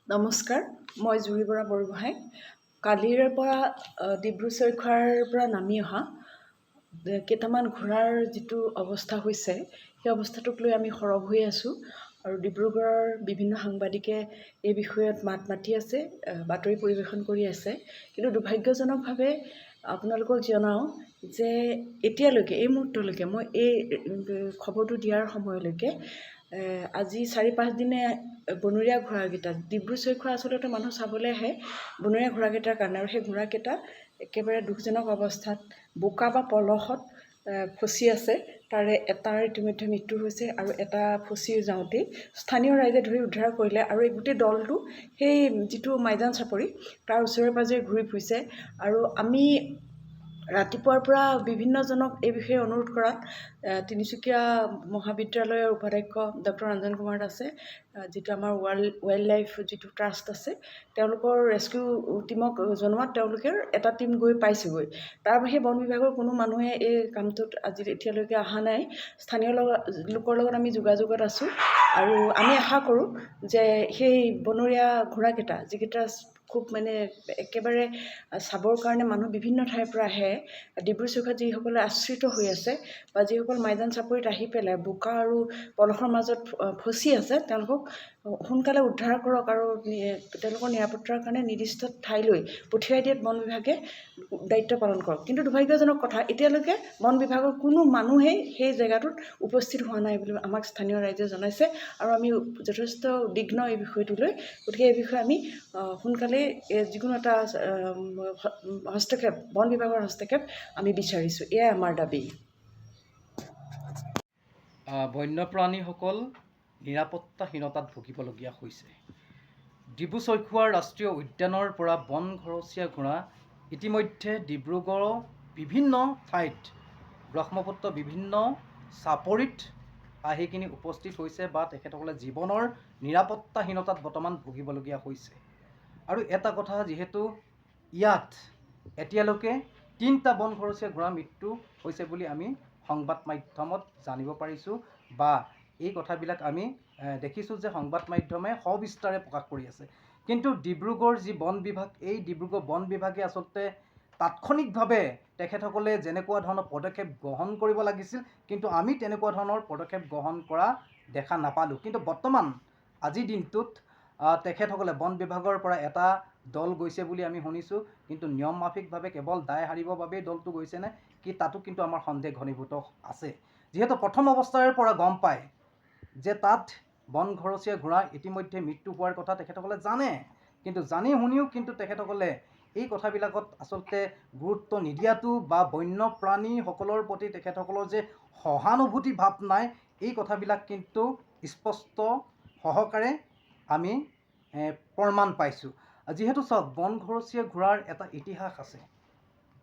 নমস্কাৰ, মই জুৰি বৰা বৰগোহাঁই। কালিৰ পৰা ডিব্ৰু চৈখোৱাৰ পৰা নামি অহা কেইটামান ঘোঁৰাৰ যিটো অৱস্থা হৈছে, সেই অৱস্থাটোক লৈ আমি সৰব হৈ আছোঁ আৰু ডিব্ৰুগড়ৰ বিভিন্ন সাংবাদিকে এই বিষয়ত মাত মাতি আছে, বাতৰি পৰিৱেশন কৰি আছে। কিন্তু দুৰ্ভাগ্যজনকভাৱে আপোনালোকক জনাওঁ যে এতিয়ালৈকে এই মুহূৰ্তলৈকে মই এই খবৰটো দিয়াৰ সময়লৈকে আজি 4-5 দিনে বনৰীয়া ঘোঁৰাকেইটা ডিব্ৰু চৈখোৱা আচলতে মানুহ চাবলৈ আহে বনৰীয়া ঘোঁৰাকেইটাৰ কাৰণে, আৰু সেই ঘোঁৰাকেইটা একেবাৰে দুখজনক অৱস্থাত বোকা বা পলসত ফচি আছে। তাৰে এটাৰ ইতিমধ্যে মৃত্যু হৈছে আৰু এটা ফচি যাওঁতেই স্থানীয় ৰাইজে ধৰি উদ্ধাৰ কৰিলে, আৰু এই গোটেই দলটো সেই যিটো মাইজান চাপৰি তাৰ ওচৰে পাঁজৰে ঘূৰি ফুৰিছে। আৰু আমি ৰাতিপুৱাৰ পৰা বিভিন্নজনক এই বিষয়ে অনুৰোধ কৰাত তিনিচুকীয়া মহাবিদ্যালয়ৰ উপাধ্যক্ষ ডক্টৰ ৰঞ্জন কুমাৰ দাসে, যিটো আমাৰ ৱাইল্ড লাইফ যিটো ট্ৰাষ্ট আছে, তেওঁলোকৰ ৰেস্কিউ টিমক জনোৱাত তেওঁলোকে এটা টিম গৈ পাইছেগৈ। তাৰ বাহিৰে বন বিভাগৰ কোনো মানুহে এই কামটোত এতিয়ালৈকে অহা নাই। স্থানীয় লোকৰ লগত আমি যোগাযোগত আছোঁ আৰু আমি আশা কৰোঁ যে সেই বনৰীয়া ঘোঁৰাকেইটা, যিকেইটা খুব একেবাৰে চাবৰ কাৰণে মানুহ বিভিন্ন ঠাইৰ পৰা আহে, ডিব্ৰু চৈখোৱাত যিসকলে আশ্ৰিত হৈ আছে বা যিসকল মাইজান চাপৰিত আহি পেলাই বোকা আৰু পলসৰ মাজত ফচি আছে, তেওঁলোকক সোনকালে উদ্ধাৰ কৰক আৰু তেওঁলোকৰ নিৰাপত্তাৰ কাৰণে নিৰ্দিষ্ট ঠাইলৈ পঠিয়াই দিয়াত বন বিভাগে দায়িত্ব পালন কৰক। কিন্তু দুৰ্ভাগ্যজনক কথা, এতিয়ালৈকে বন বিভাগৰ কোনো মানুহেই সেই জেগাটোত উপস্থিত হোৱা নাই বুলি আমাক স্থানীয় ৰাইজে জনাইছে, আৰু আমি যথেষ্ট উদ্বিগ্ন এই বিষয়টোলৈ। গতিকে এই বিষয়ে আমি সোনকালেই যিকোনো এটা হস্তক্ষেপ, বন বিভাগৰ হস্তক্ষেপ আমি বিচাৰিছোঁ। এয়াই আমাৰ দাবী। বন্যপ্ৰাণীসকল নিৰাপত্তাহীনতাত ভুগিবলগীয়া হৈছে। ডিব্ৰু চৈখোৱা ৰাষ্ট্ৰীয় উদ্যানৰ পৰা বন ঘৰচীয়া ঘোঁৰা ইতিমধ্যে ডিব্ৰুগড়ৰ বিভিন্ন ঠাইত, ব্ৰহ্মপুত্ৰ বিভিন্ন চাপৰিত আহি কিনি উপস্থিত হৈছে বা তেখেতসকলে জীৱনৰ নিৰাপত্তাহীনতাত বৰ্তমান ভুগিবলগীয়া হৈছে। আৰু এটা কথা, যিহেতু ইয়াত এতিয়ালৈকে 3টা বন ঘৰচীয়া ঘোঁৰা মৃত্যু হৈছে বুলি আমি সংবাদ মাধ্যমত জানিব পাৰিছোঁ, বা এই কথাবিলাক আমি দেখিছোঁ যে সংবাদ মাধ্যমে সবিস্তাৰে প্ৰকাশ কৰি আছে। কিন্তু ডিব্ৰুগড় যি বন বিভাগ, এই ডিব্ৰুগড় বন বিভাগে আচলতে তাৎক্ষণিকভাৱে তেখেতসকলে যেনেকুৱা ধৰণৰ পদক্ষেপ গ্ৰহণ কৰিব লাগিছিল, কিন্তু আমি তেনেকুৱা ধৰণৰ পদক্ষেপ গ্ৰহণ কৰা দেখা নাপালোঁ। কিন্তু বৰ্তমান আজিৰ দিনটোত তেখেতসকলে বন বিভাগৰ পৰা এটা দল গৈছে বুলি আমি শুনিছোঁ, কিন্তু নিয়ম মাফিকভাৱে কেৱল দায় সাৰিবৰ বাবেই দলটো গৈছেনে কি, তাতো কিন্তু আমাৰ সন্দেহ ঘনীভূত আছে। যিহেতু প্ৰথম অৱস্থাৰ পৰা গম পায় যে তাত বন ঘৰচীয়া ঘোঁৰা ইতিমধ্যে মৃত্যু হোৱাৰ কথা তেখেতসকলে জানে, কিন্তু জানি শুনিও কিন্তু তেখেতসকলে এই কথাবিলাকত আচলতে গুৰুত্ব নিদিয়াটো, বা বন্যপ্ৰাণীসকলৰ প্ৰতি তেখেতসকলৰ যে সহানুভূতি ভাৱ নাই, এই কথাবিলাক কিন্তু স্পষ্ট সহকাৰে আমি প্ৰমাণ পাইছোঁ। যিহেতু চাওক, বন ঘৰচীয়া ঘোঁৰাৰ এটা ইতিহাস আছে।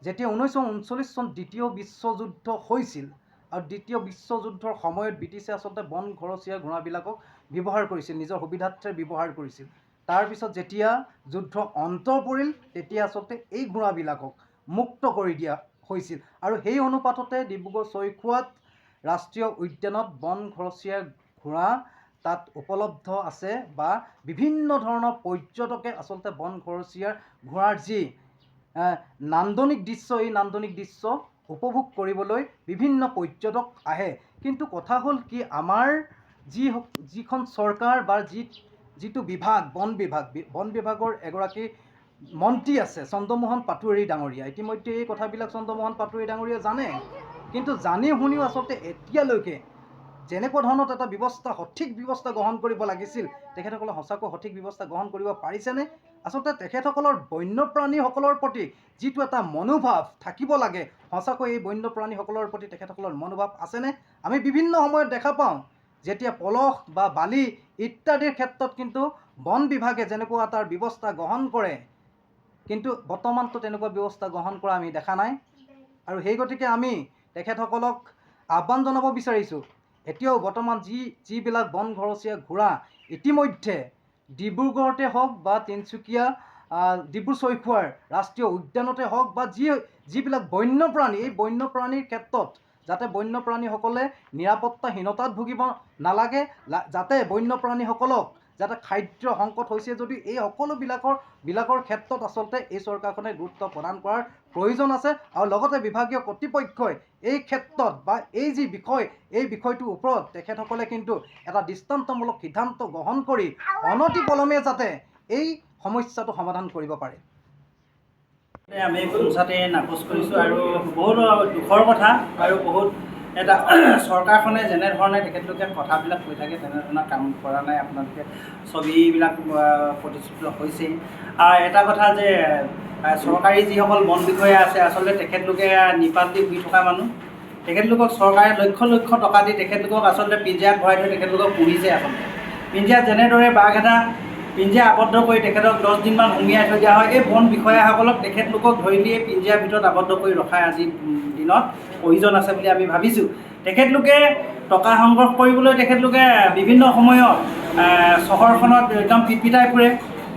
যেতিয়া 1939 চন দ্বিতীয় বিশ্বযুদ্ধ হৈছিল, আৰু দ্বিতীয় বিশ্বযুদ্ধৰ সময়ত ব্ৰিটিছে আচলতে বন ঘৰচীয়া ঘোঁৰাবিলাকক ব্যৱহাৰ কৰিছিল, নিজৰ সুবিধাৰ্থে ব্যৱহাৰ কৰিছিল। তাৰপিছত যেতিয়া যুদ্ধ অন্ত পৰিল, তেতিয়া আচলতে এই ঘোঁৰাবিলাকক মুক্ত কৰি দিয়া হৈছিল, আৰু সেই অনুপাততে ডিব্ৰুগড় চৈখোৱাত ৰাষ্ট্ৰীয় উদ্যানত বন ঘৰচীয়া ঘোঁৰা তাত উপলব্ধ আছে, বা বিভিন্ন ধৰণৰ পৰ্যটকে আচলতে বন ঘৰচীয়া ঘোঁৰাৰ যি নান্দনিক দৃশ্য, এই নান্দনিক দৃশ্য উপভোগ কৰিবলৈ বিভিন্ন পৰ্যটক আহে। কিন্তু কথা হ'ল কি, আমাৰ যিখন চৰকাৰ বা যিটো বিভাগ, বন বিভাগৰ এগৰাকী মন্ত্ৰী আছে, চন্দ্ৰমোহন পাটোৱাৰী ডাঙৰীয়া। ইতিমধ্যে এই কথাবিলাক চন্দ্ৰমোহন পাটোৱাৰী ডাঙৰীয়া জানে, কিন্তু জানি শুনিও আচলতে এতিয়ালৈকে যেনেকুৱা ধৰণৰ এটা ব্যৱস্থা, সঠিক ব্যৱস্থা গ্ৰহণ কৰিব লাগিছিল, তেখেতসকলে সঁচাকৈ সঠিক ব্যৱস্থা গ্ৰহণ কৰিব পাৰিছেনে? আচলতে তেখেতসকলৰ বন্যপ্ৰাণীসকলৰ প্ৰতি যিটো এটা মনোভাৱ থাকিব লাগে, সঁচাকৈ এই বন্যপ্ৰাণীসকলৰ প্ৰতি তেখেতসকলৰ মনোভাৱ আছেনে? আমি বিভিন্ন সময়ত দেখা পাওঁ, যেতিয়া পলস বা বালি ইত্যাদিৰ ক্ষেত্ৰত কিন্তু বন বিভাগে যেনেকুৱা এটা ব্যৱস্থা গ্ৰহণ কৰে, কিন্তু বৰ্তমানতো তেনেকুৱা ব্যৱস্থা গ্ৰহণ কৰা আমি দেখা নাই। আৰু সেই গতিকে আমি তেখেতসকলক আহ্বান জনাব বিচাৰিছোঁ, এতিয়াও বৰ্তমান যিবিলাক বন ঘৰচীয়া ঘোঁৰা ইতিমধ্যে ডিব্ৰুগড়তে হওক বা তিনিচুকীয়া ডিব্ৰু চৈখোৱাৰ ৰাষ্ট্ৰীয় উদ্যানতে হওক, বা যিবিলাক বন্যপ্ৰাণী, এই বন্যপ্ৰাণীৰ ক্ষেত্ৰত যাতে বন্যপ্ৰাণীসকলে নিৰাপত্তাহীনতাত ভুগিব নালাগে, যাতে বন্যপ্ৰাণীসকলক যাতে খাদ্য সংকট হৈছে যদিও এই সকলোবিলাকৰ ক্ষেত্ৰত আচলতে এই চৰকাৰখনে গুৰুত্ব প্ৰদান কৰাৰ প্ৰয়োজন আছে আৰু লগতে বিভাগীয় কৰ্তৃপক্ষই এই ক্ষেত্ৰত বা এই যি বিষয় এই বিষয়টোৰ ওপৰত তেখেতসকলে কিন্তু এটা দৃষ্টান্তমূলক সিদ্ধান্ত গ্ৰহণ কৰি অনতিপলমে যাতে এই সমস্যাটো সমাধান কৰিব পাৰে। আমি পঞ্চায়তে নাকচ কৰিছোঁ আৰু বহুত দুখৰ কথা আৰু বহুত এটা চৰকাৰখনে যেনেধৰণে তেখেতলোকে কথাবিলাক কৈ থাকে তেনেধৰণৰ কাম কৰা নাই। আপোনালোকে ছবিবিলাক প্ৰতিষ্ঠিত হৈছেই। আৰু এটা কথা যে চৰকাৰী যিসকল বন বিষয়া আছে আচলতে তেখেতলোকে নিপাত দি শুই থকা মানুহ। তেখেতলোকক চৰকাৰে লক্ষ লক্ষ টকা দি তেখেতলোকক আচলতে পিঞ্জিৰাত ভৰাই থৈ তেখেতলোকক পুহিছে। আচলতে পিঞ্জিৰাত যেনেদৰে বাঘ এটা পিঞ্জিৰা আবদ্ধ কৰি তেখেতক 10 দিনমান সুমিয়াই থৈ দিয়া হয়, এই বন বিষয়াসকলক তেখেতলোকক ধৰি দিয়ে পিঞ্জিৰাৰ ভিতৰত আবদ্ধ কৰি ৰখাৰ আজিৰ দিনত প্ৰয়োজন আছে বুলি আমি ভাবিছোঁ। তেখেতলোকে টকা সংগ্ৰহ কৰিবলৈ তেখেতলোকে বিভিন্ন সময়ত চহৰখনত একদম পিটপিটাই ফুৰে।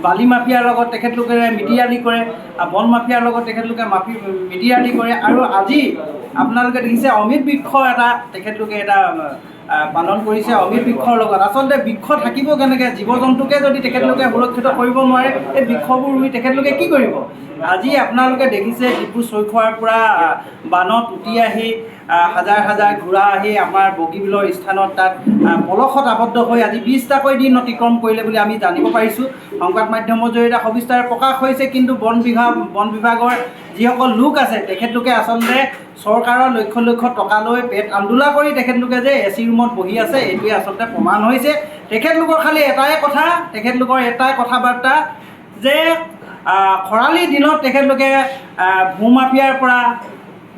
বালি মাফিয়াৰ লগত তেখেতলোকে মিতিৰালি কৰে, বন মাফিয়াৰ লগত তেখেতলোকে মিতিৰালি কৰে। আৰু আজি আপোনালোকে দেখিছে অমৃত বৃক্ষ এটা তেখেতলোকে এটা পালন কৰিছে। অমৃত বৃক্ষৰ লগত আচলতে বৃক্ষ থাকিব কেনেকৈ? জীৱ জন্তুকে যদি তেখেতলোকে সুৰক্ষিত কৰিব নোৱাৰে, এই বৃক্ষবোৰ ৰুই তেখেতলোকে কি কৰিব? আজি আপোনালোকে দেখিছে ডিব্ৰু-চৈখোৱাৰ পৰা বানত উটি আহি হাজাৰ হাজাৰ ঘোঁৰা আহি আমাৰ বগীবিলৰ স্থানত তাত পলসত আবদ্ধ হৈ আজি 20টাকৈ দিন অতিক্ৰম কৰিলে বুলি আমি জানিব পাৰিছোঁ। সংবাদ মাধ্যমৰ জৰিয়তে সবিস্তাৰে প্ৰকাশ হৈছে। কিন্তু বন বিভাগৰ যিসকল লোক আছে তেখেতলোকে আচলতে চৰকাৰৰ লক্ষ লক্ষ টকা লৈ পেট আন্দোলন কৰি তেখেতলোকে যে এচি ৰুমত বহি আছে এইটোৱে আচলতে প্ৰমাণ হৈছে। তেখেতলোকৰ খালি এটাই কথা, তেখেতলোকৰ এটাই কথা-বাৰ্তা যে খৰালি দিনত তেখেতলোকে ভূমাফিয়াৰ পৰা,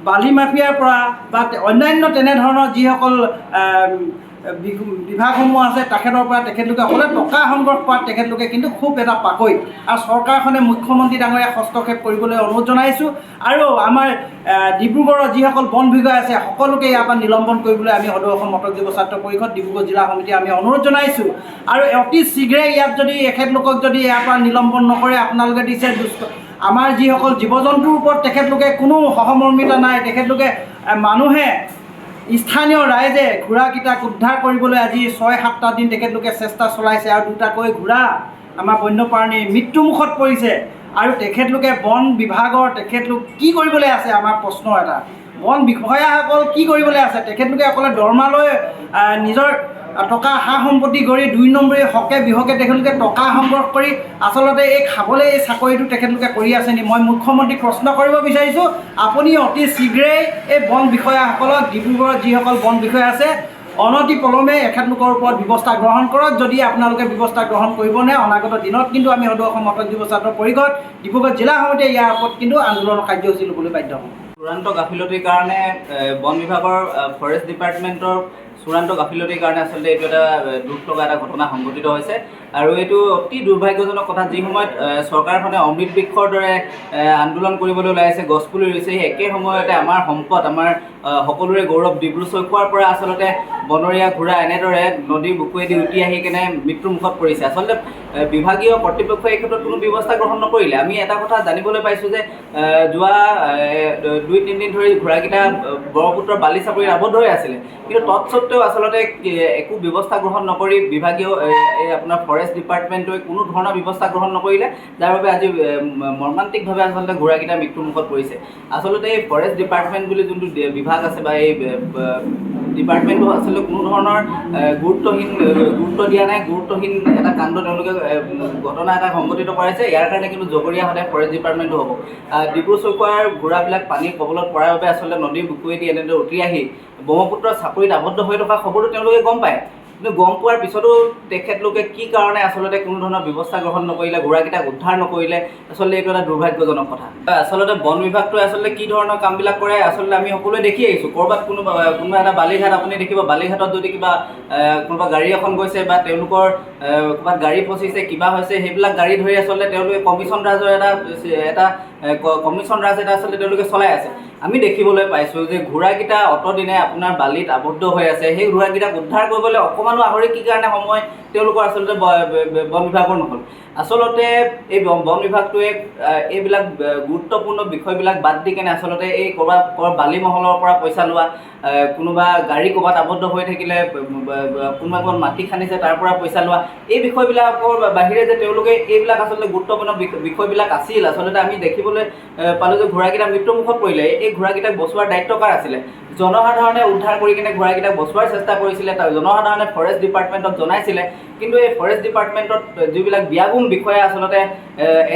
বালি মাফিয়াৰ পৰা বা অন্যান্য তেনেধৰণৰ যিসকল বিভাগসমূহ আছে তেখেতৰ পৰা তেখেতলোকে অকলে টকা সংগ্ৰহ কৰাত তেখেতলোকে কিন্তু খুব এটা পাকৈত। আৰু চৰকাৰখনে মুখ্যমন্ত্ৰী ডাঙৰীয়া হস্তক্ষেপ কৰিবলৈ অনুৰোধ জনাইছোঁ। আৰু আমাৰ ডিব্ৰুগড়ৰ যিসকল বন বিভাগ আছে সকলোকে ইয়াৰ পৰা নিলম্বন কৰিবলৈ আমি সদৌ অসম মটক যুৱ ছাত্ৰ পৰিষদ ডিব্ৰুগড় জিলা সমিতিয়ে আমি অনুৰোধ জনাইছোঁ। আৰু অতি শীঘ্ৰে ইয়াত যদি এখেতলোকক যদি ইয়াৰ পৰা নিলম্বন নকৰে, আপোনালোকে দিছে আমাৰ যিসকল জীৱ জন্তুৰ ওপৰত তেখেতলোকে কোনো সহমৰ্মিতা নাই। তেখেতলোকে মানুহে স্থানীয় ৰাইজে ঘোঁৰাকেইটাক উদ্ধাৰ কৰিবলৈ আজি 6-7টা দিন তেখেতলোকে চেষ্টা চলাইছে আৰু 2টাকৈ ঘোঁৰা আমাৰ বন্যপ্ৰাণীৰ মৃত্যুমুখত পৰিছে। আৰু তেখেতলোকে বন বিভাগৰ তেখেতলোক কি কৰিবলৈ আছে? আমাৰ প্ৰশ্ন এটা, বন বিষয়াসকল কি কৰিবলৈ আছে? তেখেতলোকে অকলে দৰমহা লৈ নিজৰ টকা সা সম্পত্তি কৰি 2 নম্বৰী হকে বিহকে তেখেতলোকে টকা সংগ্ৰহ কৰি আচলতে এই খাবলৈ এই চাকৰিটো তেখেতলোকে কৰি আছে নি? মই মুখ্যমন্ত্ৰীক প্ৰশ্ন কৰিব বিচাৰিছোঁ, আপুনি অতি শীঘ্ৰেই এই বন বিষয়াসকলক, ডিব্ৰুগড়ত যিসকল বন বিষয়া আছে অনতিপলমে এখেতলোকৰ ওপৰত ব্যৱস্থা গ্ৰহণ কৰক। যদি আপোনালোকে ব্যৱস্থা গ্ৰহণ কৰিব নে, অনাগত দিনত কিন্তু আমি সদৌ অসম মটক যুৱ ছাত্ৰ পৰিষদ ডিব্ৰুগড় জিলা সমিতিয়ে ইয়াৰ ওপৰত কিন্তু আন্দোলনৰ কাৰ্যসূচী ল'বলৈ বাধ্য হ'ম। চূড়ান্ত গাফিলতিৰ কাৰণে বন বিভাগৰ ফৰেষ্ট ডিপাৰ্টমেণ্টৰ চূড়ান্ত গাফিলতিৰ কাৰণে আচলতে এইটো এটা দুখ লগা এটা ঘটনা সংঘটিত হৈছে। আৰু এইটো অতি দুৰ্ভাগ্যজনক কথা। যি সময়ত চৰকাৰখনে অমৃত বৃক্ষৰ দৰে আন্দোলন কৰিবলৈ ওলাই আছে, গছপুলি ৰুইছে, সেই একে সময়তে আমাৰ সম্পদ, আমাৰ সকলোৰে গৌৰৱ ডিব্ৰু-চৈখোৱাৰ পৰা আচলতে বনৰীয়া ঘোঁৰা এনেদৰে নদীৰ বুকুৱেদি উটি আহি কেনে মৃত্যুৰ মুখত পৰিছে। আচলতে বিভাগীয় কৰ্তৃপক্ষই এই ক্ষেত্ৰত কোনো ব্যৱস্থা গ্ৰহণ নকৰিলে। আমি এটা কথা জানিবলৈ পাইছোঁ যে যোৱা 2-3 দিন ধৰি ঘোঁৰাকেইটা ব্ৰহ্মপুত্ৰৰ বালি চাপৰিত আবদ্ধ হৈ আছিলে, কিন্তু তৎসত্ত্বেও আচলতে একো ব্যৱস্থা গ্ৰহণ নকৰি বিভাগীয় আপোনাৰ ফৰেষ্ট ডিপাৰ্টমেণ্টে কোনো ধৰণৰ ব্যৱস্থা গ্ৰহণ নকৰিলে, যাৰ বাবে আজি মৰ্মান্তিকভাৱে আচলতে ঘোঁৰাকেইটা মৃত্যুৰ মুখত পৰিছে। আচলতে এই ফৰেষ্ট ডিপাৰ্টমেণ্ট বুলি যোনটো বিভাগ আছে বা এই ডিপাৰ্টমেণ্টটো আচলতে কোনো ধৰণৰ গুৰুত্ব দিয়া নাই, গুৰুত্বহীন এটা কাণ্ড তেওঁলোকে ঘটনা এটা সংঘটিত কৰাইছে। ইয়াৰ কাৰণে কিন্তু জগৰীয়া সদায় ফৰেষ্ট ডিপাৰ্টমেণ্টটো হ'ব। ডিব্ৰু-চৈখোৱাৰ ঘোঁৰাবিলাক পানীৰ কবলত পৰাৰ বাবে আচলতে নদীৰ বুকুৱেদি এনেদৰে উটি আহি ব্ৰহ্মপুত্ৰৰ চাপৰিত আবদ্ধ হৈ থকা খবৰটো তেওঁলোকে গম পায়। কিন্তু গম পোৱাৰ পিছতো তেখেতলোকে কি কাৰণে আচলতে কোনো ধৰণৰ ব্যৱস্থা গ্ৰহণ নকৰিলে, ঘোঁৰাকেইটাক উদ্ধাৰ নকৰিলে, আচলতে এইটো এটা দুৰ্ভাগ্যজনক কথা। আচলতে বন বিভাগটোৱে আচলতে কি ধৰণৰ কামবিলাক কৰে আচলতে আমি সকলোৱে দেখি আহিছোঁ। ক'ৰবাত কোনোবা এটা বালিঘাট আপুনি দেখিব, বালিঘাটত যদি কিবা কোনোবা গাড়ী এখন গৈছে বা তেওঁলোকৰ ক'ৰবাত গাড়ী ফচিছে, কিবা হৈছে, সেইবিলাক গাড়ী ধৰি আচলতে তেওঁলোকে কমিশ্যন ৰাজৰ এটা আচলতে তেওঁলোকে চলাই আছে। আমি দেখিবলৈ পাইছোঁ যে ঘোঁৰাকেইটা অতদিনে আপোনাৰ বালিত আবদ্ধ হৈ আছে। সেই ঘোঁৰাকেইটাক উদ্ধাৰ কৰিবলৈ অকণমানো আহৰি কি কাৰণে সময় তেওঁলোকৰ আচলতে বন বিভাগৰ নহ'ল। আচলতে এই বন বিভাগটোৱে এইবিলাক গুৰুত্বপূৰ্ণ বিষয়বিলাক বাদ দি কেনে আচলতে এই ক'ৰবাত বালি মহলৰ পৰা পইচা লোৱা, কোনোবা গাড়ী ক'ৰবাত আবদ্ধ হৈ থাকিলে কোনোবা ক'ৰবাত মাটি খান্দিছে তাৰ পৰা পইচা লোৱা, এই বিষয়বিলাকৰ বাহিৰে যে তেওঁলোকে এইবিলাক আচলতে গুৰুত্বপূৰ্ণ বিষয়বিলাক আছিল। আচলতে আমি দেখিবলৈ পালোঁ যে ঘোঁৰাকেইটা মৃত্যুমুখত পৰিলে। এই ঘোঁৰাকেইটাক বচোৱাৰ দায়িত্ব কাৰ আছিলে? জনসাধাৰণে উদ্ধাৰ কৰি কিনে ঘোঁৰাকেইটাক বচোৱাৰ চেষ্টা কৰিছিলে, জনসাধাৰণে ফৰেষ্ট ডিপাৰ্টমেণ্টক জনাইছিলে। কিন্তু এই ফৰেষ্ট ডিপাৰ্টমেণ্টত যিবিলাক বিয়াগুম বিষয়া আচলতে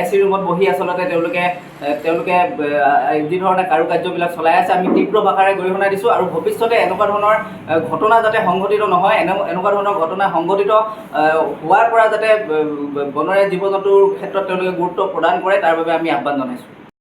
AC ৰুমত বহি আচলতে তেওঁলোকে যি ধৰণে কাৰুকাৰ্যবিলাক চলাই আছে, আমি তীব্ৰ ভাষাৰে গৰিহণা দিছোঁ। আৰু ভৱিষ্যতে এনেকুৱা ধৰণৰ ঘটনা যাতে সংঘটিত নহয়, এনেকুৱা ধৰণৰ ঘটনা সংঘটিত হোৱাৰ পৰা যাতে বনৰীয়া জীৱ জন্তুৰ ক্ষেত্ৰত তেওঁলোকে গুৰুত্ব প্ৰদান কৰে, তাৰ বাবে আমি আহ্বান জনাইছোঁ।